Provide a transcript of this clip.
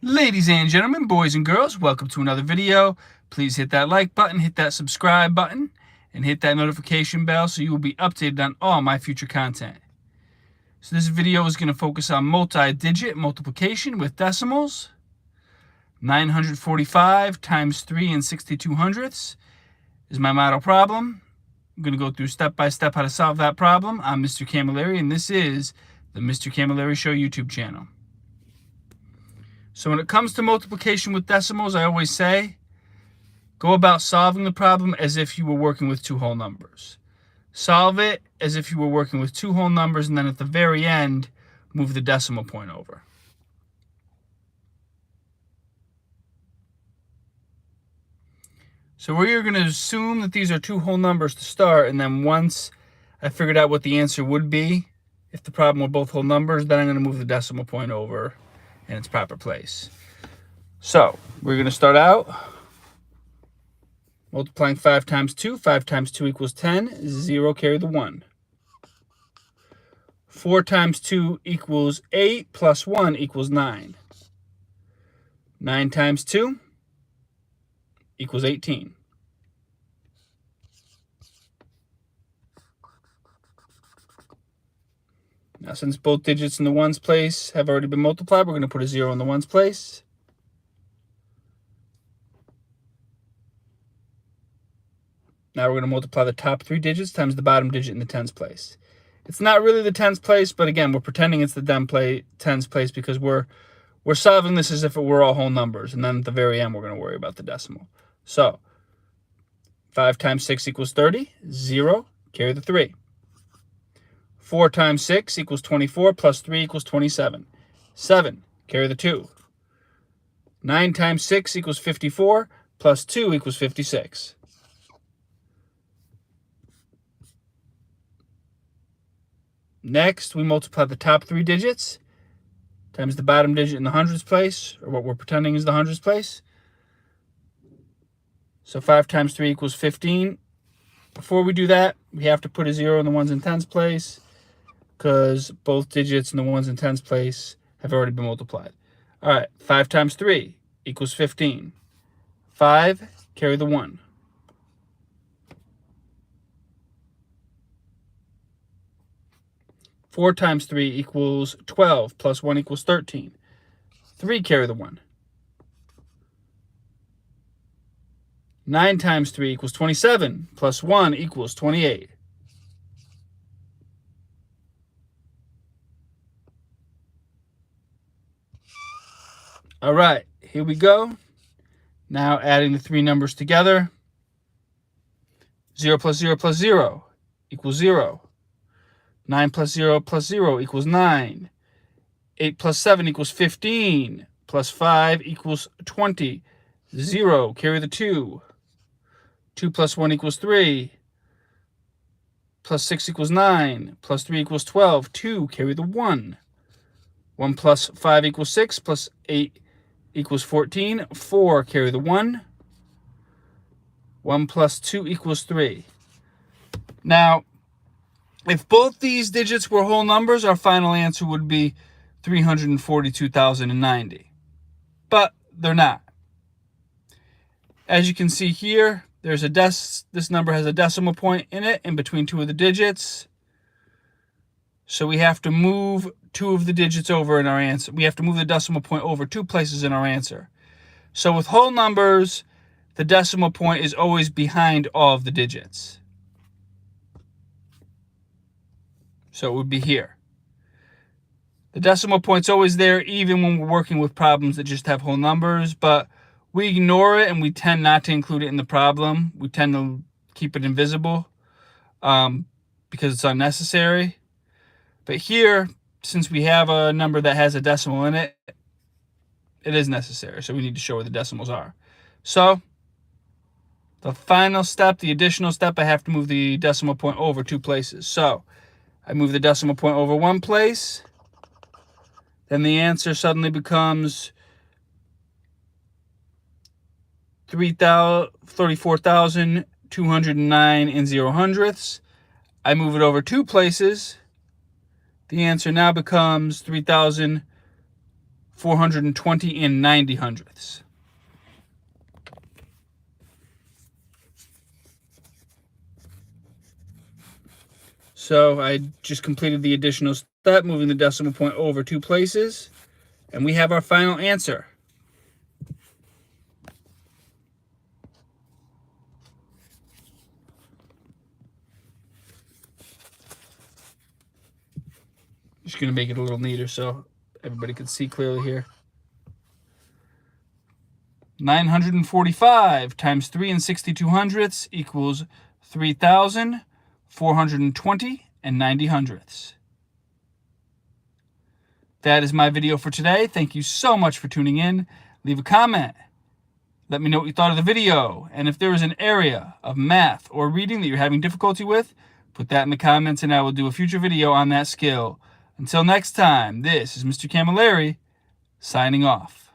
Ladies and gentlemen, boys and girls, welcome to another video. Please hit that like button, hit that subscribe button, and hit that notification bell so you will be updated on all my future content. So this video is going to focus on multi-digit multiplication with decimals. 945 times 3 and 62 hundredths is my model problem. I'm going to go through step by step how to solve that problem. I'm Mr. Camilleri, and this is the Mr. Camilleri Show YouTube channel. So when it comes to multiplication with decimals, I always say, go about solving the problem as if you were working with two whole numbers. Solve it as if you were working with two whole numbers, and then at the very end, move the decimal point over. So we're going to assume that these are two whole numbers to start, and then once I figured out what the answer would be, if the problem were both whole numbers, then I'm going to move the decimal point over in its proper place. So we're going to start out multiplying 5 times 2. 5 times 2 equals 10. 0, carry the 1. 4 times 2 equals 8, plus 1 equals 9. 9 times 2 equals 18. Now, since both digits in the ones place have already been multiplied, we're going to put a 0 in the ones place. Now we're going to multiply the top 3 digits times the bottom digit in the tens place. It's not really the tens place, but again, we're pretending it's the tens place because we're solving this as if it were all whole numbers. And then at the very end, we're going to worry about the decimal. So 5 times 6 equals 30. 0, carry the 3. 4 times 6 equals 24, plus 3 equals 27. 7, carry the 2. 9 times 6 equals 54, plus 2 equals 56. Next, we multiply the top 3 digits times the bottom digit in the hundreds place, or what we're pretending is the hundreds place. So 5 times 3 equals 15. Before we do that, we have to put a 0 in the ones and tens place, because both digits in the ones and tens place have already been multiplied. All right, 5 times 3 equals 15. 5, carry the 1. 4 times 3 equals 12, plus 1 equals 13. 3, carry the 1. 9 times 3 equals 27, plus 1 equals 28. All right, here we go. Now adding the 3 numbers together. 0 plus 0 plus 0 equals 0. 9 plus 0 plus 0 equals 9. 8 plus 7 equals 15. Plus 5 equals 20. 0, carry the 2. 2 plus 1 equals 3. Plus 6 equals 9. Plus 3 equals 12. 2, carry the 1. 1 plus 5 equals 6. Plus 8 equals 14. 4, carry the 1. 1 plus 2 equals 3. Now, if both these digits were whole numbers, our final answer would be 342,090. But they're not. As you can see here, there's this number has a decimal point in it in between 2 of the digits. So we have to move 2 of the digits over in our answer. We have to move the decimal point over 2 places in our answer. So with whole numbers, the decimal point is always behind all of the digits. So it would be here. The decimal point's always there even when we're working with problems that just have whole numbers, but we ignore it and we tend not to include it in the problem. We tend to keep it invisible because it's unnecessary. But here, since we have a number that has a decimal in it, it is necessary. So we need to show where the decimals are. So the final step, the additional step, I have to move the decimal point over 2 places. So I move the decimal point over 1 place. Then the answer suddenly becomes 34,209 and 0 hundredths. I move it over 2 places. The answer now becomes 420 and 90 hundredths. So I just completed the additional step, moving the decimal point over 2 places, and we have our final answer. Just going to make it a little neater so everybody can see clearly here. 945 times 3 62 hundredths equals 3,420 and 90 hundredths. That is my video for today. Thank you so much for tuning in. Leave a comment. Let me know what you thought of the video. And if there is an area of math or reading that you're having difficulty with, put that in the comments and I will do a future video on that skill. Until next time, this is Mr. Camilleri signing off.